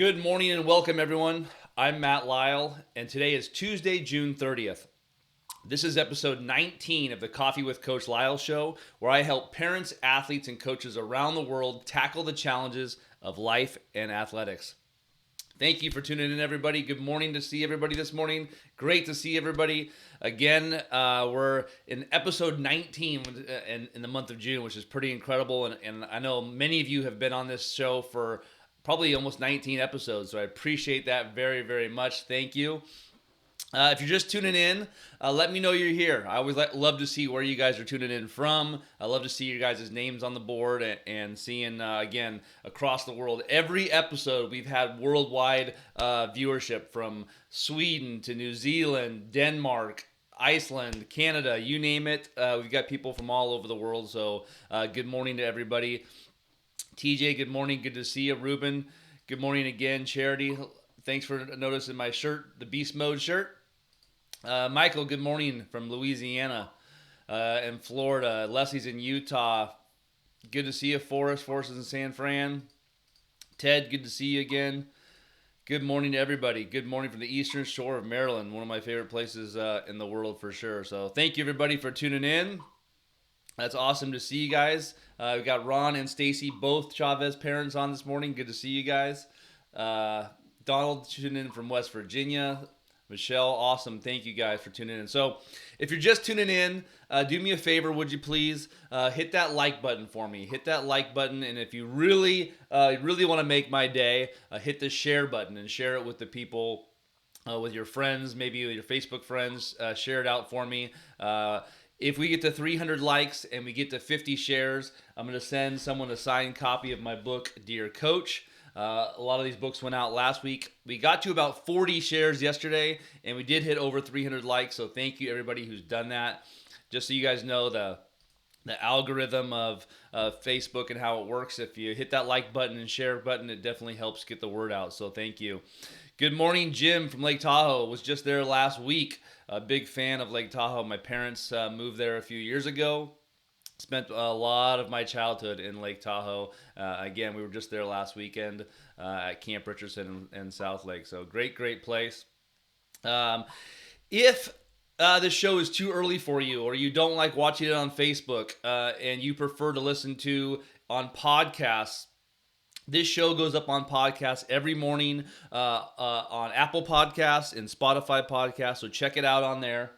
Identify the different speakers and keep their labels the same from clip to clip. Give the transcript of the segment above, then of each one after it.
Speaker 1: Good morning and welcome, everyone. I'm Matt Lisle, and today is Tuesday, June 30th. This is episode 19 of the Coffee with Coach Lisle show, where I help parents, athletes, and coaches around the world tackle the challenges of life and athletics. Thank you for tuning in, everybody. Good morning to see everybody this morning. Great to see everybody. Again, we're in episode 19 in the month of June, which is pretty incredible. And I know many of you have been on this show for probably almost 19 episodes, so I appreciate that very, very much. Thank you. If you're just tuning in, let me know you're here. I always love to see where you guys are tuning in from. I love to see your guys' names on the board and seeing, again, across the world. Every episode, we've had worldwide viewership from Sweden to New Zealand, Denmark, Iceland, Canada, you name it. We've got people from all over the world, so good morning to everybody. TJ, good morning. Good to see you. Ruben, good morning again. Charity, thanks for noticing my shirt, the Beast Mode shirt. Michael, good morning from Louisiana and Florida. Leslie's in Utah. Good to see you. Forrest is in San Fran. Ted, good to see you again. Good morning to everybody. Good morning from the Eastern Shore of Maryland, one of my favorite places in the world for sure. So thank you, everybody, for tuning in. That's awesome to see you guys. We've got Ron and Stacy, both Chavez parents, on this morning. Good to see you guys. Donald tuning in from West Virginia. Michelle, awesome. Thank you guys for tuning in. So if you're just tuning in, do me a favor, would you please? Hit that like button for me. Hit that like button. And if you really want to make my day, hit the share button and share it with the people, with your friends, maybe with your Facebook friends. Share it out for me. If we get to 300 likes and we get to 50 shares, I'm going to send someone a signed copy of my book, Dear Coach. A lot of these books went out last week. We got to about 40 shares yesterday, and we did hit over 300 likes, so thank you, everybody who's done that. Just so you guys know the algorithm of Facebook and how it works, if you hit that like button and share button, it definitely helps get the word out, so thank you. Good morning, Jim from Lake Tahoe. Was just there last week. A big fan of Lake Tahoe. My parents moved there a few years ago. Spent a lot of my childhood in Lake Tahoe. Again, we were just there last weekend at Camp Richardson in South Lake. So great place. If this show is too early for you, or you don't like watching it on Facebook, and you prefer to listen to on podcasts, this show goes up on podcasts every morning on Apple Podcasts and Spotify Podcasts, so check it out on there.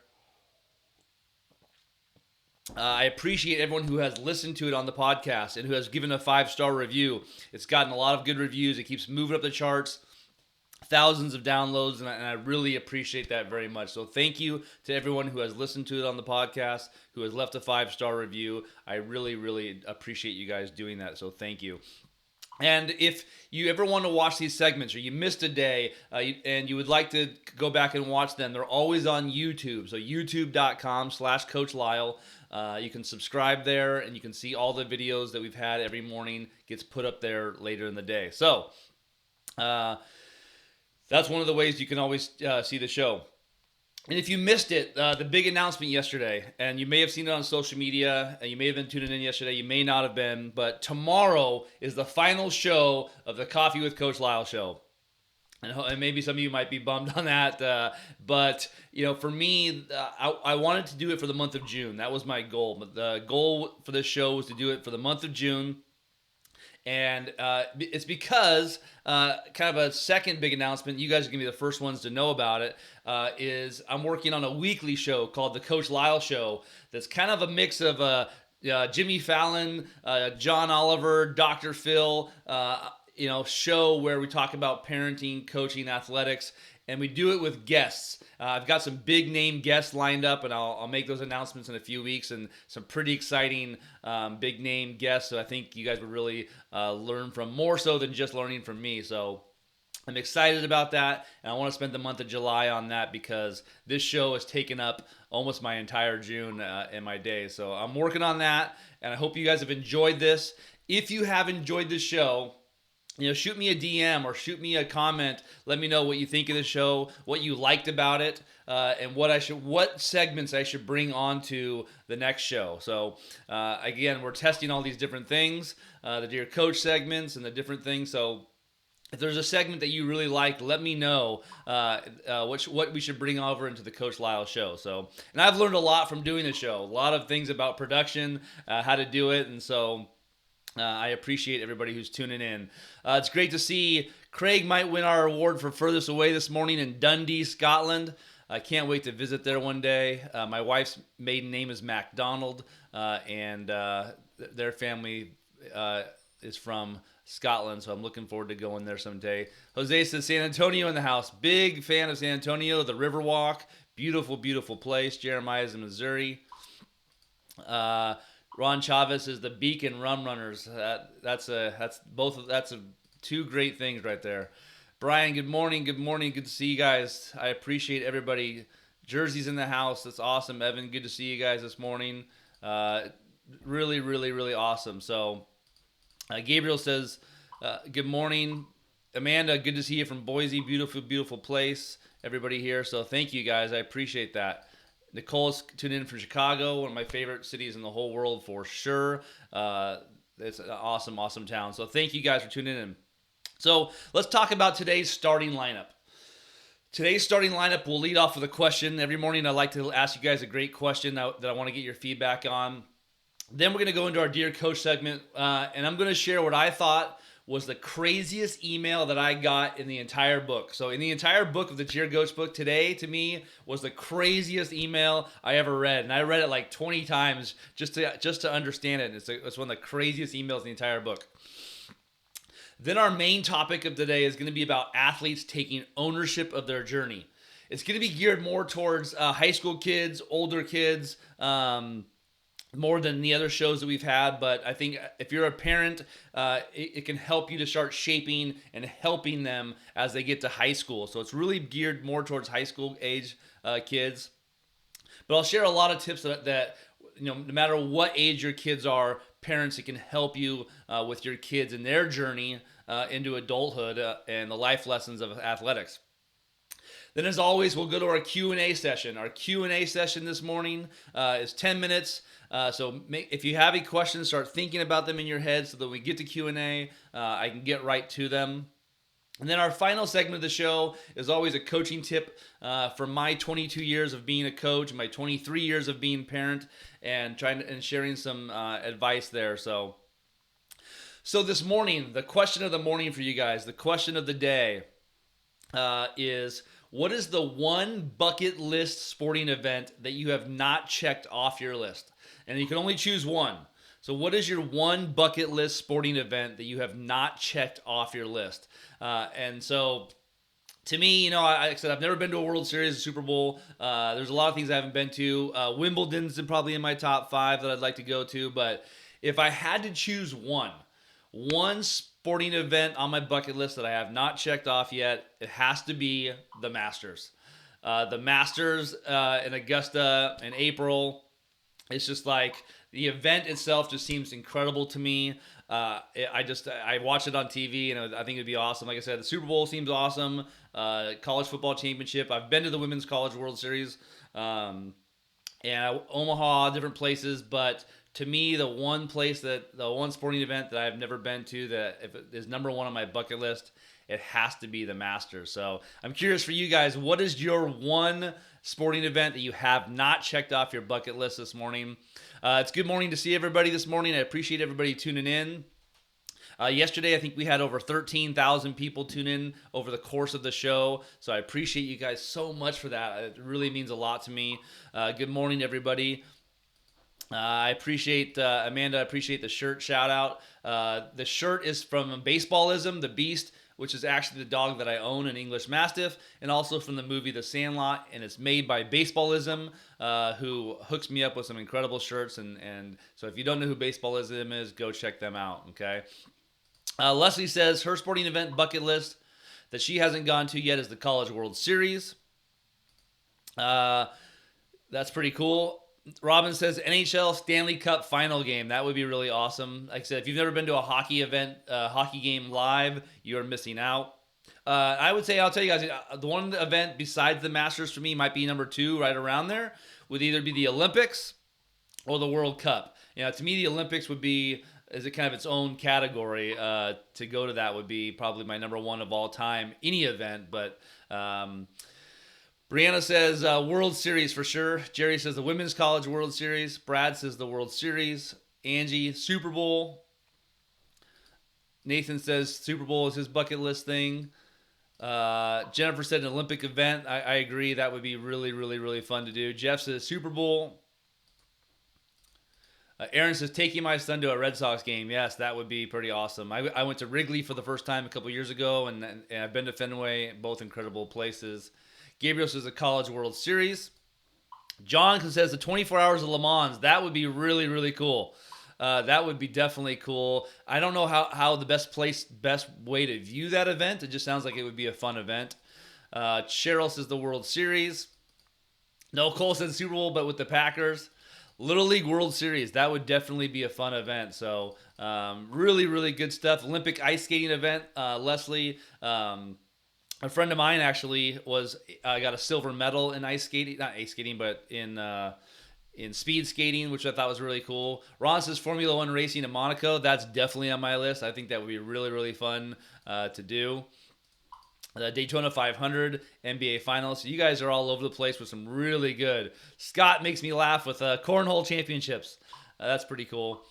Speaker 1: I appreciate everyone who has listened to it on the podcast and who has given a 5-star review. It's gotten a lot of good reviews. It keeps moving up the charts, thousands of downloads, and I really appreciate that very much. So thank you to everyone who has listened to it on the podcast, who has left a 5-star review. I really appreciate you guys doing that, so thank you. And if you ever want to watch these segments, or you missed a day and you would like to go back and watch them, they're always on YouTube. So youtube.com/Coach Lisle. You can subscribe there, and you can see all the videos that we've had every morning gets put up there later in the day. So that's one of the ways you can always see the show. And if you missed it, the big announcement yesterday, and you may have seen it on social media, and you may have been tuning in yesterday, you may not have been, but tomorrow is the final show of the Coffee with Coach Lisle show. And maybe some of you might be bummed on that, but for me, I wanted to do it for the month of June. That was my goal. But the goal for this show was to do it for the month of June. And it's because kind of a second big announcement, you guys are going to be the first ones to know about it, is I'm working on a weekly show called The Coach Lisle Show that's kind of a mix of Jimmy Fallon, John Oliver, Dr. Phil, show where we talk about parenting, coaching, athletics, and we do it with guests. I've got some big name guests lined up, and I'll make those announcements in a few weeks, and some pretty exciting big name guests. So I think you guys would really learn from, more so than just learning from me. So I'm excited about that, and I want to spend the month of July on that because this show has taken up almost my entire June in my day. So I'm working on that, and I hope you guys have enjoyed this. If you have enjoyed this show, shoot me a DM or shoot me a comment. Let me know what you think of the show, what you liked about it, and what segments I should bring onto the next show. So again, we're testing all these different things, the Dear Coach segments and the different things. So if there's a segment that you really like, let me know what we should bring over into the Coach Lisle show. So, and I've learned a lot from doing the show, a lot of things about production, how to do it, and so I appreciate everybody who's tuning in. It's great to see Craig might win our award for furthest away this morning in Dundee, Scotland. I can't wait to visit there one day. My wife's maiden name is MacDonald, and their family is from Scotland, so I'm looking forward to going there someday. Jose says San Antonio in the house. Big fan of San Antonio, the Riverwalk. Beautiful, beautiful place. Jeremiah's in Missouri. Ron Chavez is the Beacon Rum Runners. That's two great things right there. Brian, good morning. Good morning. Good to see you guys. I appreciate everybody. Jersey's in the house. That's awesome. Evan, good to see you guys this morning. Really, really, really awesome. So, Gabriel says, good morning. Amanda, good to see you from Boise. Beautiful, beautiful place. Everybody here. So thank you guys. I appreciate that. Nicole's tuned in from Chicago, one of my favorite cities in the whole world for sure. It's an awesome, awesome town. So thank you guys for tuning in. So let's talk about today's starting lineup. Today's starting lineup will lead off with a question. Every morning I like to ask you guys a great question that I want to get your feedback on. Then we're going to go into our Dear Coach segment, and I'm going to share what I thought was the craziest email that I got in the entire book. So in the entire book of the Dear Coach book, today to me was the craziest email I ever read. And I read it like 20 times just to understand it. It's one of the craziest emails in the entire book. Then our main topic of today is going to be about athletes taking ownership of their journey. It's going to be geared more towards high school kids, older kids, more than the other shows that we've had, but I think if you're a parent, it can help you to start shaping and helping them as they get to high school. So it's really geared more towards high school age kids. But I'll share a lot of tips that no matter what age your kids are, parents, it can help you with your kids and their journey into adulthood and the life lessons of athletics. Then, as always, we'll go to our Q&A session. Our Q&A session this morning is 10 minutes. So if you have any questions, start thinking about them in your head so that when we get to Q&A, I can get right to them. And then our final segment of the show is always a coaching tip from my 22 years of being a coach, my 23 years of being a parent, and sharing some advice there. So this morning, the question of the morning for you guys, the question of the day is, what is the one bucket list sporting event that you have not checked off your list? And you can only choose one. So what is your one bucket list sporting event that you have not checked off your list? And so to me, like I said, I've never been to a World Series, a Super Bowl. There's a lot of things I haven't been to. Wimbledon's probably in my top 5 that I'd like to go to. But if I had to choose one sporting event on my bucket list that I have not checked off yet, it has to be the Masters. The Masters in Augusta in April. It's just like the event itself just seems incredible to me. I watched it on TV and I think it'd be awesome. Like I said, the Super Bowl seems awesome. College football championship. I've been to the Women's College World Series, and Omaha, different places. But to me, the one sporting event that I've never been to that if it is number one on my bucket list, it has to be the Masters. So I'm curious for you guys, what is your one sporting event that you have not checked off your bucket list this morning? It's good morning to see everybody this morning. I appreciate everybody tuning in. Yesterday, I think we had over 13,000 people tune in over the course of the show. So I appreciate you guys so much for that. It really means a lot to me. Good morning, everybody. I appreciate, Amanda, I appreciate the shirt shout out. The shirt is from Baseballism, the Beast, which is actually the dog that I own, an English Mastiff, and also from the movie The Sandlot, and it's made by Baseballism, who hooks me up with some incredible shirts, and so if you don't know who Baseballism is, go check them out, okay? Leslie says her sporting event bucket list that she hasn't gone to yet is the College World Series. That's pretty cool. Robin says NHL Stanley Cup final game. That would be really awesome. Like I said, if you've never been to a hockey game live, you're missing out. I'll tell you guys, the one event besides the Masters for me might be number 2, right around there, would either be the Olympics or the World Cup. To me, the Olympics would be as a kind of its own category. To go to that would be probably my number one of all time, any event. But Brianna says World Series for sure. Jerry says the Women's College World Series. Brad says the World Series. Angie, Super Bowl. Nathan says Super Bowl is his bucket list thing. Jennifer said an Olympic event. I agree. That would be really, really, really fun to do. Jeff says Super Bowl. Aaron says taking my son to a Red Sox game. Yes, that would be pretty awesome. I went to Wrigley for the first time a couple years ago, and I've been to Fenway, both incredible places. Gabriel says the College World Series. John says the 24 Hours of Le Mans. That would be really, really cool. That would be definitely cool. I don't know how the best way to view that event. It just sounds like it would be a fun event. Cheryl says the World Series. No, Cole says Super Bowl, but with the Packers. Little League World Series. That would definitely be a fun event. So really, really good stuff. Olympic ice skating event. Leslie, a friend of mine actually got a silver medal in ice skating. Not ice skating, but in speed skating, which I thought was really cool. Ron says Formula One racing in Monaco. That's definitely on my list. I think that would be really, really fun to do. Daytona 500, NBA Finals. So you guys are all over the place with some really good. Scott makes me laugh with cornhole championships. That's pretty cool.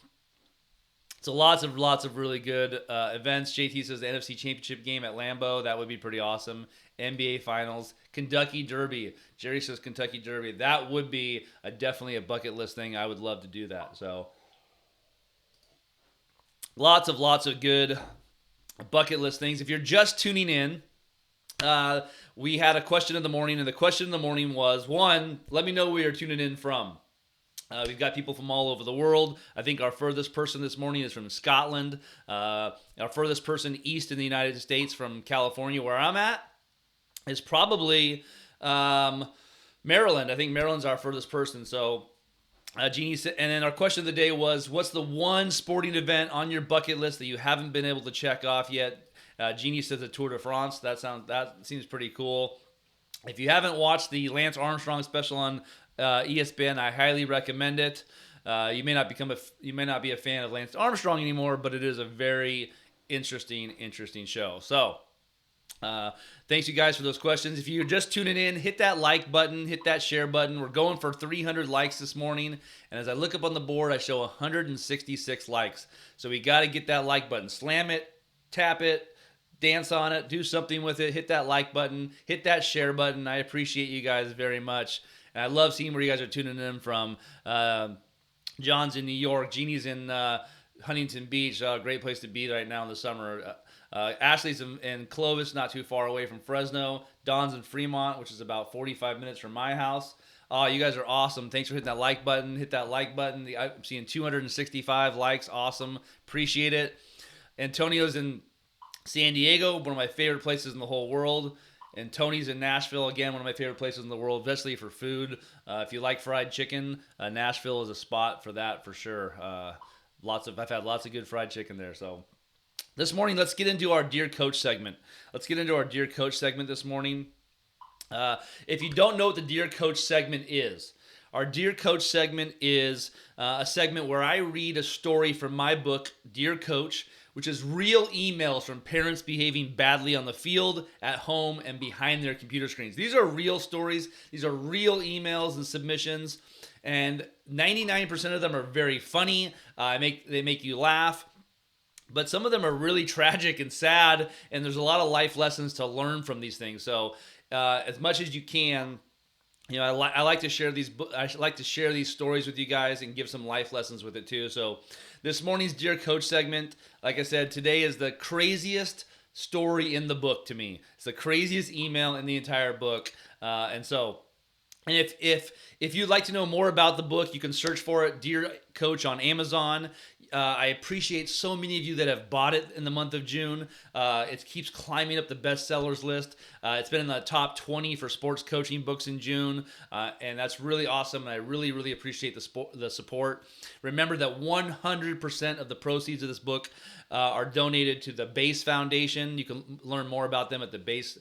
Speaker 1: So lots of really good events. JT says the NFC Championship game at Lambeau. That would be pretty awesome. NBA Finals. Kentucky Derby. Jerry says Kentucky Derby. That would be definitely a bucket list thing. I would love to do that. So lots of good bucket list things. If you're just tuning in, we had a question in the morning, and the question in the morning was, one, let me know where you're tuning in from. We've got people from all over the world. I think our furthest person this morning is from Scotland. Our furthest person east in the United States from California, where I'm at, is probably Maryland. I think Maryland's our furthest person. So, Jeannie said, and then our question of the day was, what's the one sporting event on your bucket list that you haven't been able to check off yet? Jeannie says the Tour de France. That seems pretty cool. If you haven't watched the Lance Armstrong special on ESPN, I highly recommend it. You may not be a fan of Lance Armstrong anymore, but it is a very interesting show. So, thanks you guys for those questions. If you're just tuning in, hit that like button, hit that share button. We're going for 300 likes this morning, and as I look up on the board, I show 166 likes. So we got to get that like button. Slam it, tap it, dance on it, do something with it. Hit that like button, hit that share button. I appreciate you guys very much. And I love seeing where you guys are tuning in from. John's in New York. Jeannie's in Huntington Beach. Great place to be right now in the summer. Ashley's in Clovis, not too far away from Fresno. Don's in Fremont, which is about 45 minutes from my house. You guys are awesome. Thanks for hitting that like button. Hit that like button. I'm seeing 265 likes. Awesome. Appreciate it. Antonio's in San Diego, one of my favorite places in the whole world. And Tony's in Nashville, again, one of my favorite places in the world, especially for food. If you like fried chicken, Nashville is a spot for that for sure. I've had lots of good fried chicken there. So this morning, let's get into our Dear Coach segment. This morning. If you don't know what the Dear Coach segment is, our Dear Coach segment is a segment where I read a story from my book, Dear Coach, which is real emails from parents behaving badly on the field, at home, and behind their computer screens. These are real stories. These are real emails and submissions, and 99% of them are very funny. They make you laugh, but some of them are really tragic and sad, and there's a lot of life lessons to learn from these things. So as much as you can, I like to share these. I like to share these stories with you guys and give some life lessons with it too. So this morning's Dear Coach segment, like I said, today is the craziest story in the book to me. It's the craziest email in the entire book, and if you'd like to know more about the book, you can search for it, Dear Coach, on Amazon. I appreciate so many of you that have bought it in the month of June. It keeps climbing up the bestsellers list. It's been in the top 20 for sports coaching books in June, and that's really awesome, and I really, really appreciate the support. Remember that 100% of the proceeds of this book are donated to the Base Foundation. You can learn more about them at the Base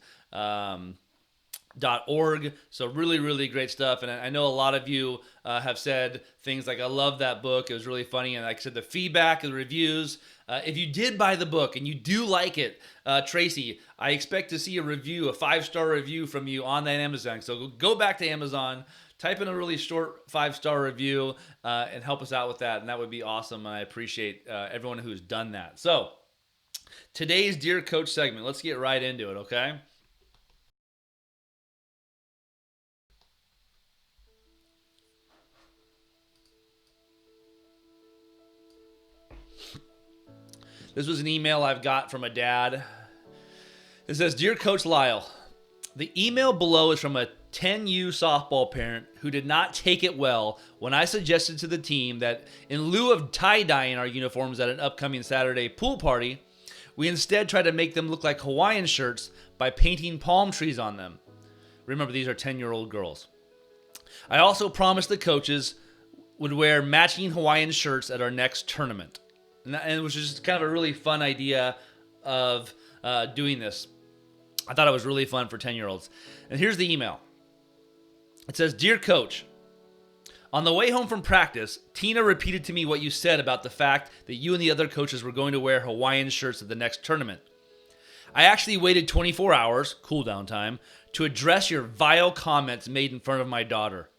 Speaker 1: .org. So really, really great stuff. And I know a lot of you have said things like, I love that book. It was really funny. And like I said, the feedback and the reviews, if you did buy the book and you do like it, Tracy, I expect to see a review, a 5-star review from you on that Amazon. So go back to Amazon, type in a really short 5-star review, and help us out with that. And that would be awesome. I appreciate everyone who's done that. So today's Dear Coach segment, let's get right into it, okay? This was an email I've got from a dad. It says, Dear Coach Lisle, the email below is from a 10U softball parent who did not take it well when I suggested to the team that in lieu of tie-dyeing our uniforms at an upcoming Saturday pool party, we instead try to make them look like Hawaiian shirts by painting palm trees on them. Remember, these are 10-year-old girls. I also promised the coaches would wear matching Hawaiian shirts at our next tournament. And it was just kind of a really fun idea of doing this. I thought it was really fun for 10-year-olds. And here's the email. It says, Dear Coach, on the way home from practice, Tina repeated to me what you said about the fact that you and the other coaches were going to wear Hawaiian shirts at the next tournament. I actually waited 24 hours, cool down time, to address your vile comments made in front of my daughter.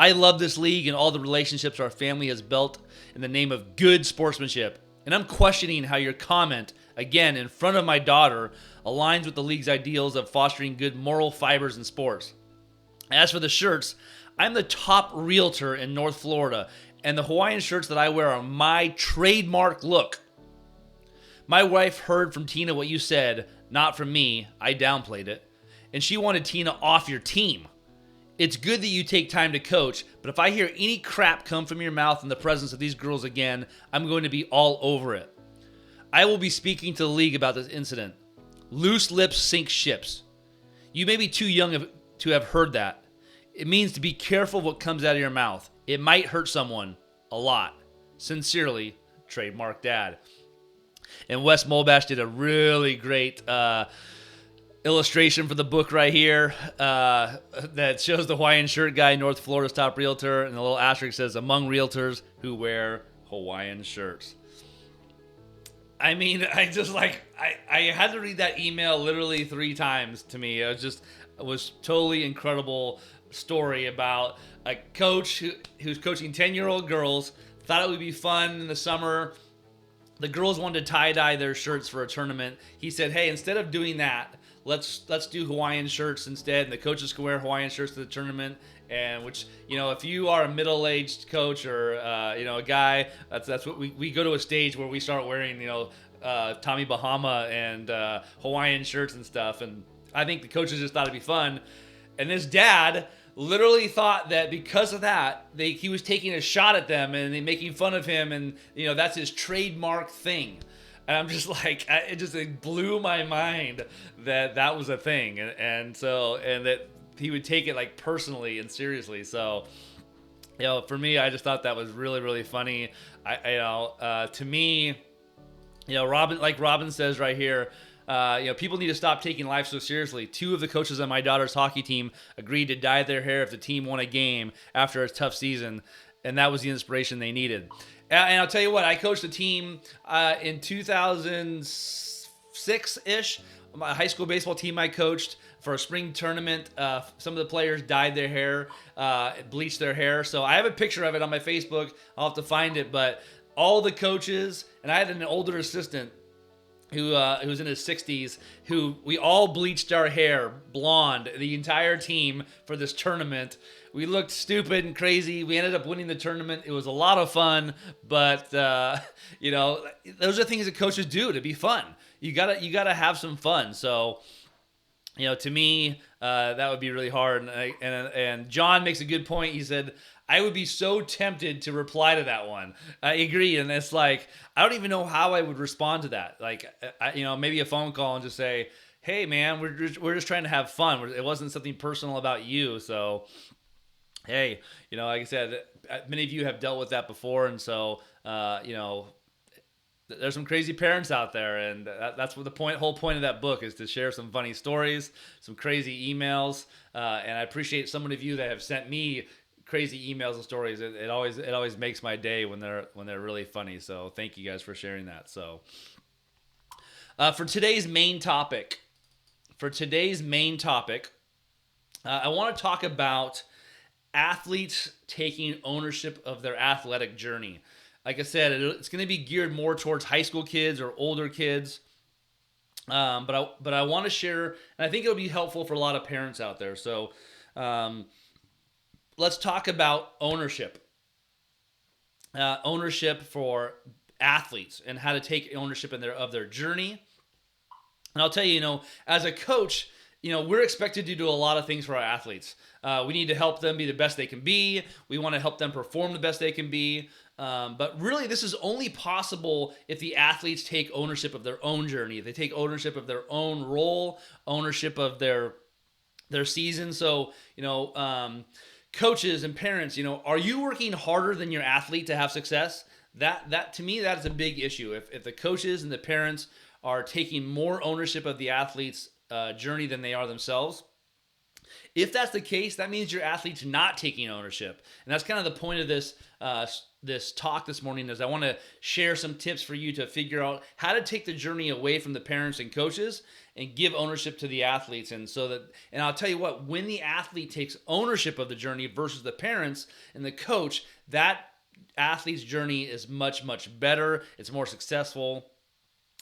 Speaker 1: I love this league and all the relationships our family has built in the name of good sportsmanship. And I'm questioning how your comment, again, in front of my daughter, aligns with the league's ideals of fostering good moral fibers in sports. As for the shirts, I'm the top realtor in North Florida, and the Hawaiian shirts that I wear are my trademark look. My wife heard from Tina what you said, not from me. I downplayed it. And she wanted Tina off your team. It's good that you take time to coach, but if I hear any crap come from your mouth in the presence of these girls again, I'm going to be all over it. I will be speaking to the league about this incident. Loose lips sink ships. You may be too young to have heard that. It means to be careful what comes out of your mouth. It might hurt someone. A lot. Sincerely, trademark dad. And Wes Molbash did a really great illustration for the book right here that shows the Hawaiian shirt guy, North Florida's top realtor, and the little asterisk says, among realtors who wear Hawaiian shirts. I mean, I had to read that email literally 3 times to me. It was totally incredible story about a coach who's coaching 10-year-old girls, thought it would be fun in the summer. The girls wanted to tie-dye their shirts for a tournament. He said, hey, instead of doing that, let's do Hawaiian shirts instead, and the coaches can wear Hawaiian shirts to the tournament. And which, if you are a middle-aged coach or a guy, that's what we go to a stage where we start wearing Tommy Bahama and Hawaiian shirts and stuff. And I think the coaches just thought it'd be fun. And this dad literally thought that because of that, he was taking a shot at them and they making fun of him, and that's his trademark thing. And I'm just like, it blew my mind that was a thing, and that he would take it like personally and seriously. So, for me, I just thought that was really, really funny. To me, Robin says right here, people need to stop taking life so seriously. 2 of the coaches on my daughter's hockey team agreed to dye their hair if the team won a game after a tough season, and that was the inspiration they needed. And I'll tell you what, I coached a team in 2006-ish, a high school baseball team I coached for a spring tournament. Some of the players dyed their hair, bleached their hair. So I have a picture of it on my Facebook. I'll have to find it. But all the coaches, and I had an older assistant who was in his 60s, who we all bleached our hair blonde, the entire team, for this tournament. We looked stupid and crazy. We ended up winning the tournament. It was a lot of fun, but those are things that coaches do to be fun. You gotta have some fun. So, to me, that would be really hard. And John makes a good point. He said, I would be so tempted to reply to that one. I agree, and it's like I don't even know how I would respond to that. Like, maybe a phone call and just say, "Hey, man, we're just trying to have fun. It wasn't something personal about you." So, hey, like I said, many of you have dealt with that before, and so there's some crazy parents out there, and that's what the whole point of that book is, to share some funny stories, some crazy emails, and I appreciate so many of you that have sent me crazy emails and stories. It always makes my day when they're really funny. So thank you guys for sharing that. So for today's main topic, I want to talk about athletes taking ownership of their athletic journey. Like I said, it's going to be geared more towards high school kids or older kids. But I want to share, and I think it'll be helpful for a lot of parents out there. So let's talk about ownership. Ownership for athletes and how to take ownership of their journey. And I'll tell you, as a coach, we're expected to do a lot of things for our athletes. We need to help them be the best they can be. We want to help them perform the best they can be. But really, this is only possible if the athletes take ownership of their own journey. If they take ownership of their own role, ownership of their season. So, coaches and parents, are you working harder than your athlete to have success? That to me, that is a big issue. If the coaches and the parents are taking more ownership of the athlete's journey than they are themselves. If that's the case, that means your athlete's not taking ownership. And that's kind of the point of this talk this morning, is I want to share some tips for you to figure out how to take the journey away from the parents and coaches and give ownership to the athletes. And I'll tell you what, when the athlete takes ownership of the journey versus the parents and the coach, that athlete's journey is much, much better. It's more successful.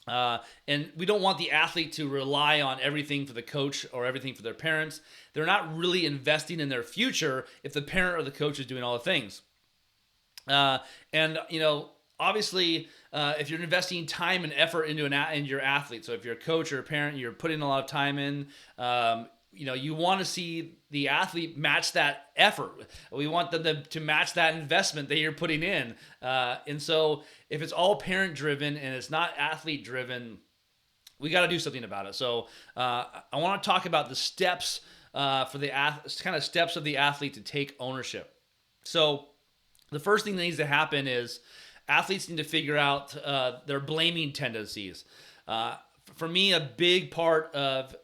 Speaker 1: And we don't want the athlete to rely on everything for the coach or everything for their parents. They're not really investing in their future if the parent or the coach is doing all the things. Obviously, if you're investing time and effort into your athlete, so if you're a coach or a parent, you're putting a lot of time in, you want to see the athlete match that effort. We want them to match that investment that you're putting in. And so if it's all parent driven and it's not athlete driven, we got to do something about it. So I want to talk about the steps for the steps of the athlete to take ownership. So the first thing that needs to happen is athletes need to figure out their blaming tendencies. For me, a big part of,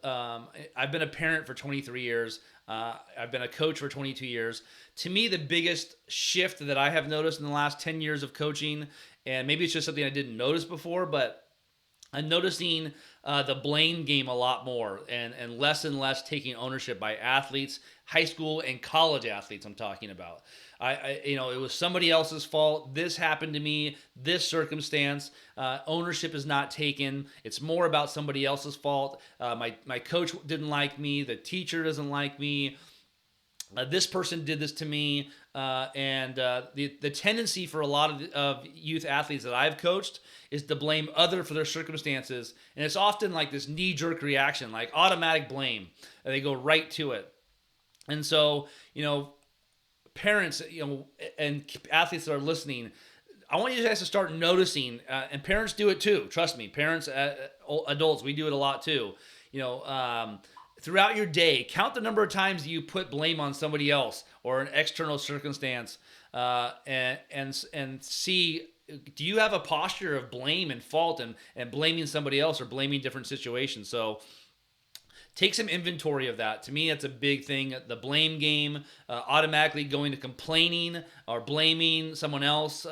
Speaker 1: I've been a parent for 23 years. I've been a coach for 22 years. To me, the biggest shift that I have noticed in the last 10 years of coaching, and maybe it's just something I didn't notice before, but I'm noticing the blame game a lot more and less taking ownership by athletes, high school and college athletes I'm talking about. It was somebody else's fault. This happened to me, this circumstance. Ownership is not taken. It's more about somebody else's fault. My coach didn't like me. The teacher doesn't like me. This person did this to me. The tendency for a lot of youth athletes that I've coached is to blame other for their circumstances. And it's often like this knee-jerk reaction, like automatic blame. They go right to it. And so, parents, and athletes that are listening, I want you guys to start noticing, and parents do it too. Trust me, parents, adults, we do it a lot too. Throughout your day, count the number of times you put blame on somebody else or an external circumstance, and see, do you have a posture of blame and fault and blaming somebody else or blaming different situations? So take some inventory of that. To me, that's a big thing. The blame game, automatically going to complaining or blaming someone else,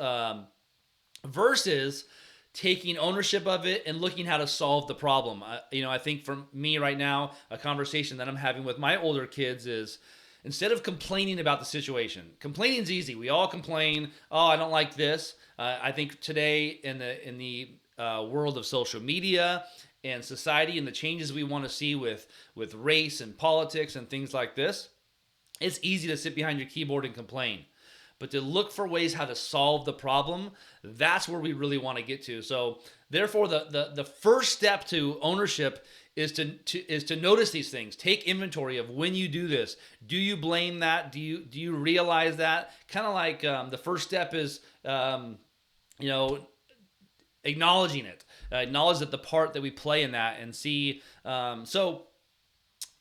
Speaker 1: versus taking ownership of it and looking how to solve the problem. I think for me right now, a conversation that I'm having with my older kids is, instead of complaining about the situation, complaining is easy. We all complain. Oh, I don't like this. I think today in the world of social media and society and the changes we want to see with race and politics and things like this, it's easy to sit behind your keyboard and complain. But to look for ways how to solve the problem, that's where we really want to get to. So therefore, the first step to ownership is to notice these things. Take inventory of when you do this. Do you blame that? Do you realize that? Kind of like the first step is acknowledging it. Acknowledge that the part that we play in that, and see. So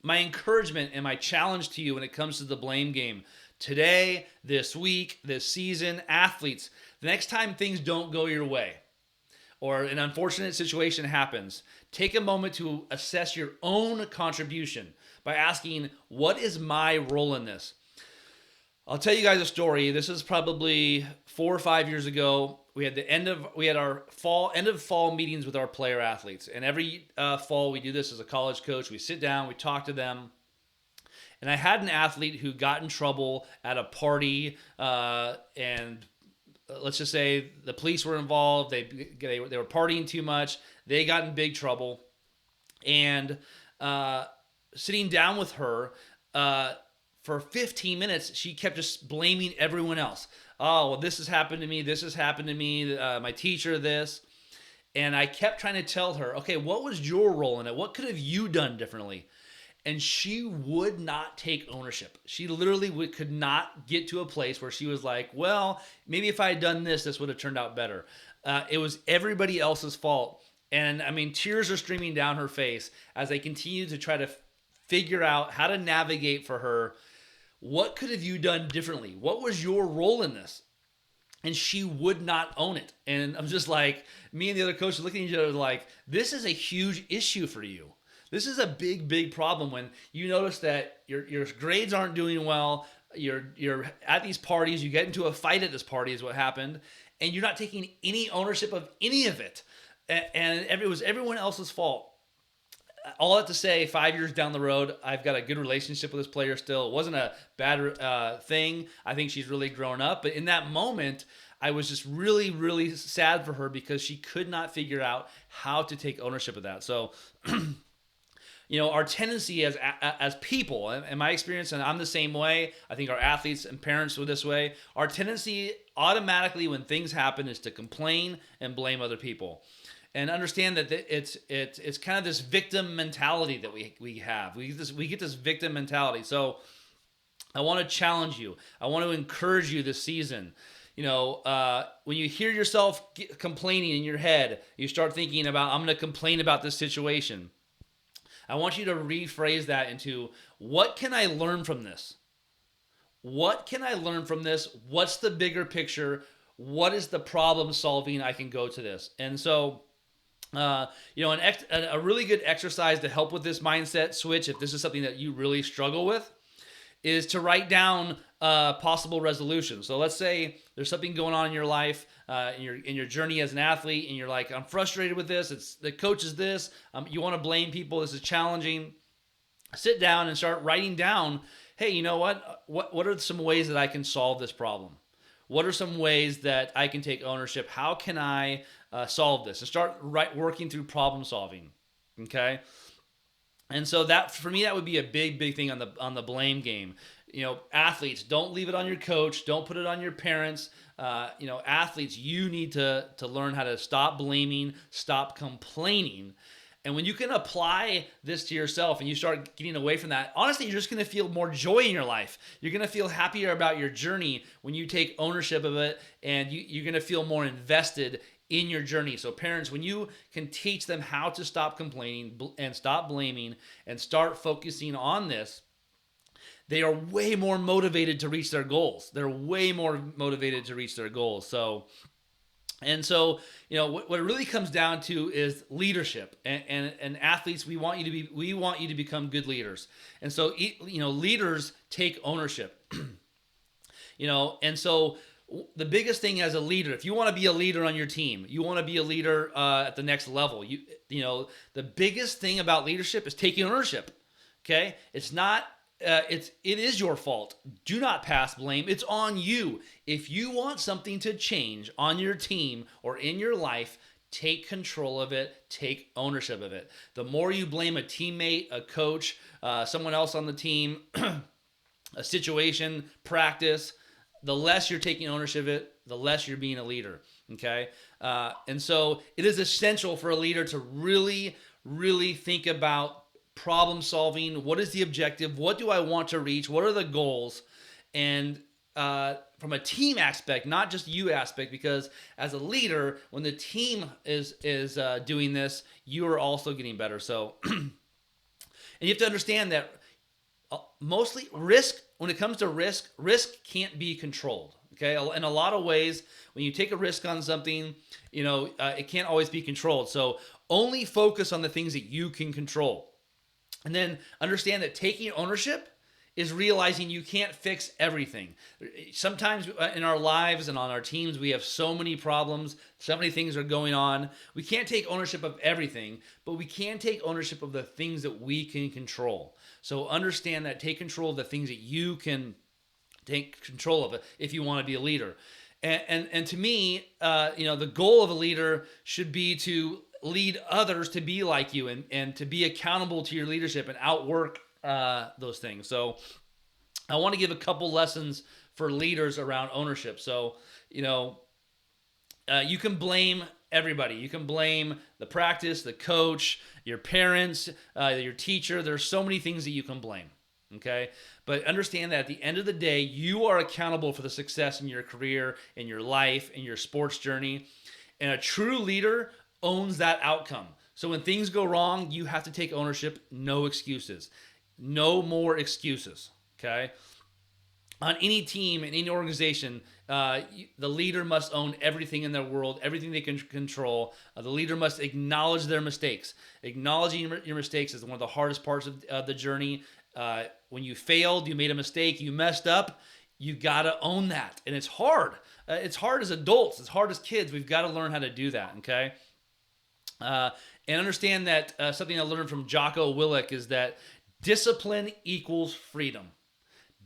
Speaker 1: my encouragement and my challenge to you when it comes to the blame game today, this week, this season, athletes, the next time things don't go your way, or an unfortunate situation happens, take a moment to assess your own contribution by asking, what is my role in this? I'll tell you guys a story. This is probably 4 or 5 years ago. We had our end of fall meetings with our player athletes, and every fall we do this as a college coach. We sit down, we talk to them, and I had an athlete who got in trouble at a party, and let's just say the police were involved. They were partying too much. They got in big trouble, and sitting down with her. For 15 minutes, she kept just blaming everyone else. Oh, well, this has happened to me. This has happened to me. My teacher, this. And I kept trying to tell her, okay, what was your role in it? What could have you done differently? And she would not take ownership. She literally could not get to a place where she was like, well, maybe if I had done this, this would have turned out better. It was everybody else's fault. And I mean, tears are streaming down her face as I continue to try to figure out how to navigate for her. What could have you done differently? What was your role in this? And she would not own it. And I'm just like, me and the other coaches looking at each other like, this is a huge issue for you. This is a big, big problem when you notice that your grades aren't doing well. You're at these parties. You get into a fight at this party is what happened. And you're not taking any ownership of any of it. And it was everyone else's fault. All that to say, 5 years down the road, I've got a good relationship with this player still. It wasn't a bad thing. I think she's really grown up. But in that moment, I was just really, really sad for her because she could not figure out how to take ownership of that. So, our tendency as people, in my experience, and I'm the same way, I think our athletes and parents were this way, our tendency automatically when things happen is to complain and blame other people. And understand that it's kind of this victim mentality that we have. We get this victim mentality. So I want to challenge you. I want to encourage you this season. When you hear yourself complaining in your head, you start thinking about, I'm going to complain about this situation. I want you to rephrase that into, what can I learn from this? What can I learn from this? What's the bigger picture? What is the problem solving I can go to this? And so, a really good exercise to help with this mindset switch, if this is something that you really struggle with, is to write down possible resolutions. So let's say there's something going on in your life, in your journey as an athlete, and you're like, I'm frustrated with this. It's the coach is this. You want to blame people. This is challenging. Sit down and start writing down, hey, you know what? What are some ways that I can solve this problem? What are some ways that I can take ownership? How can I solve this? And start working through problem solving. Okay. And so that, for me, that would be a big, big thing on the blame game. Athletes, don't leave it on your coach. Don't put it on your parents. Athletes, you need to learn how to stop blaming, stop complaining. And when you can apply this to yourself and you start getting away from that, honestly, you're just going to feel more joy in your life. You're going to feel happier about your journey when you take ownership of it, and you're going to feel more invested in your journey. So parents, when you can teach them how to stop complaining and stop blaming and start focusing on this, they are way more motivated to reach their goals. They're way more motivated to reach their goals. So what it really comes down to is leadership, and athletes, we want you to become good leaders. And so, leaders take ownership, and so the biggest thing as a leader, if you want to be a leader on your team, you want to be a leader at the next level, the biggest thing about leadership is taking ownership. Okay. It's not, it is your fault. Do not pass blame. It's on you. If you want something to change on your team or in your life, take control of it. Take ownership of it. The more you blame a teammate, a coach, someone else on the team, a situation, practice, the less you're taking ownership of it, the less you're being a leader. Okay. And so it is essential for a leader to really, really think about problem solving. What is the objective? What do I want to reach? What are the goals? And from a team aspect, not just you aspect, because as a leader, when the team is doing this, you are also getting better. So, and you have to understand that mostly risk, when it comes to risk can't be controlled. Okay, in a lot of ways, when you take a risk on something, it can't always be controlled. So only focus on the things that you can control. And then understand that taking ownership is realizing you can't fix everything. Sometimes in our lives and on our teams, we have so many problems, so many things are going on. We can't take ownership of everything, but we can take ownership of the things that we can control. So understand that, take control of the things that you can take control of it if you want to be a leader. And to me, the goal of a leader should be to lead others to be like you and to be accountable to your leadership and outwork those things. So I want to give a couple lessons for leaders around ownership. So, you can blame everybody. You can blame the practice, the coach, your parents, your teacher. There's so many things that you can blame. Okay. But understand that at the end of the day, you are accountable for the success in your career, in your life, in your sports journey. And a true leader owns that outcome. So when things go wrong, you have to take ownership. No excuses. No more excuses. Okay. On any team, in any organization, the leader must own everything in their world, everything they can control. The leader must acknowledge their mistakes. Acknowledging your mistakes is one of the hardest parts of the journey. When you failed, you made a mistake, you messed up, you got to own that. And it's hard. It's hard as adults. It's hard as kids. We've got to learn how to do that, okay? And understand that something I learned from Jocko Willink is that discipline equals freedom.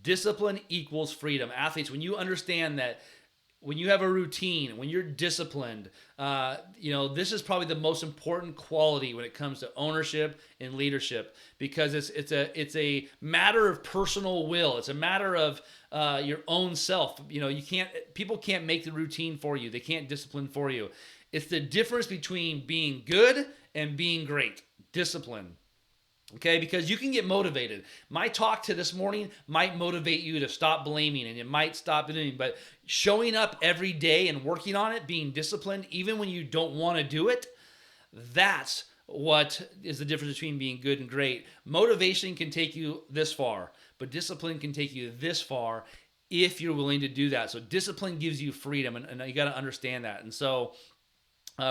Speaker 1: Discipline equals freedom. Athletes, when you understand that, when you have a routine, when you're disciplined, this is probably the most important quality when it comes to ownership and leadership, because it's a matter of personal will. It's a matter of your own self. People can't make the routine for you. They can't discipline for you. It's the difference between being good and being great. Discipline. Okay, because you can get motivated. My talk to this morning might motivate you to stop blaming, and it might stop doing, but showing up every day and working on it, being disciplined, even when you don't want to do it, that's what is the difference between being good and great. Motivation can take you this far, but discipline can take you this far if you're willing to do that. So discipline gives you freedom, and you got to understand that. And so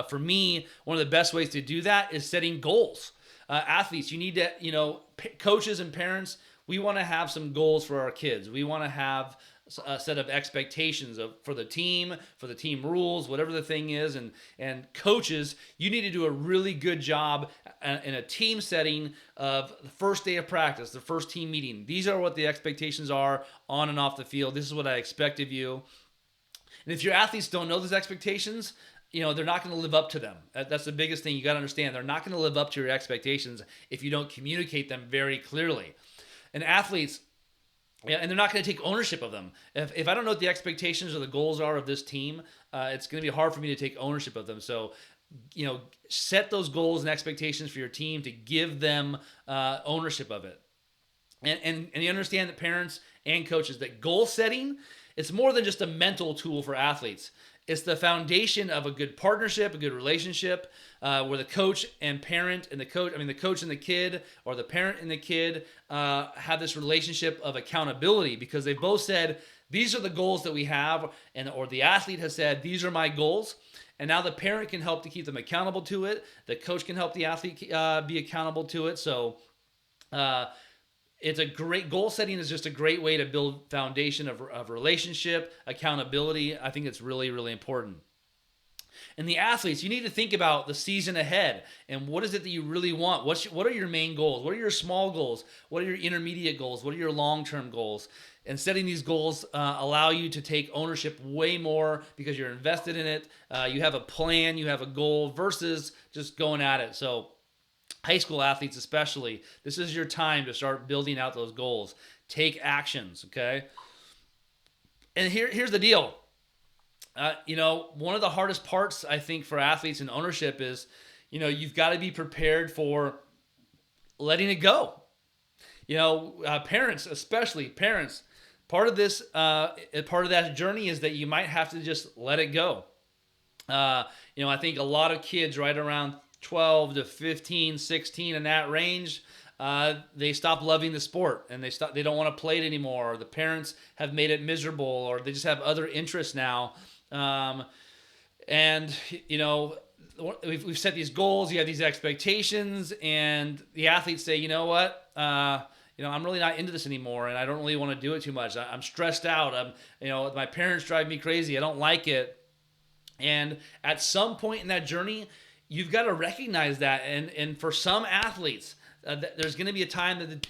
Speaker 1: for me, one of the best ways to do that is setting goals. Athletes, you need to, coaches and parents, we want to have some goals for our kids. We want to have a set of expectations for the team rules, whatever the thing is. And coaches, you need to do a really good job in a team setting of the first day of practice, the first team meeting. These are what the expectations are on and off the field. This is what I expect of you. And if your athletes don't know those expectations, they're not going to live up to them. That's the biggest thing you got to understand. They're not going to live up to your expectations if you don't communicate them very clearly. And athletes, and they're not going to take ownership of them. If I don't know what the expectations or the goals are of this team, it's going to be hard for me to take ownership of them. So, set those goals and expectations for your team to give them ownership of it. And you understand that parents and coaches, that goal setting, it's more than just a mental tool for athletes. It's the foundation of a good partnership, a good relationship, where the coach and parent and the coach and the kid, or the parent and the kid have this relationship of accountability, because they both said, these are the goals that we have, or the athlete has said, these are my goals. And now the parent can help to keep them accountable to it. The coach can help the athlete be accountable to it. So it's a great goal setting is just a great way to build foundation of relationship, accountability. I think it's really, really important. And the athletes, you need to think about the season ahead and what is it that you really want? What are your main goals? What are your small goals? What are your intermediate goals? What are your long-term goals? And setting these goals allow you to take ownership way more because you're invested in it. You have a plan, you have a goal versus just going at it. So high school athletes especially, this is your time to start building out those goals. Take actions, okay? And here's the deal. One of the hardest parts, I think, for athletes in ownership is, you've got to be prepared for letting it go. Parents, especially parents, part of that journey is that you might have to just let it go. I think a lot of kids right around 12 to 15, 16 in that range, they stop loving the sport and they don't want to play it anymore. Or the parents have made it miserable, or they just have other interests now. And we've set these goals. You have these expectations, and the athletes say, you know what? I'm really not into this anymore, and I don't really want to do it too much. I'm stressed out. My parents drive me crazy. I don't like it. And at some point in that journey, you've got to recognize that. And for some athletes, there's going to be a time that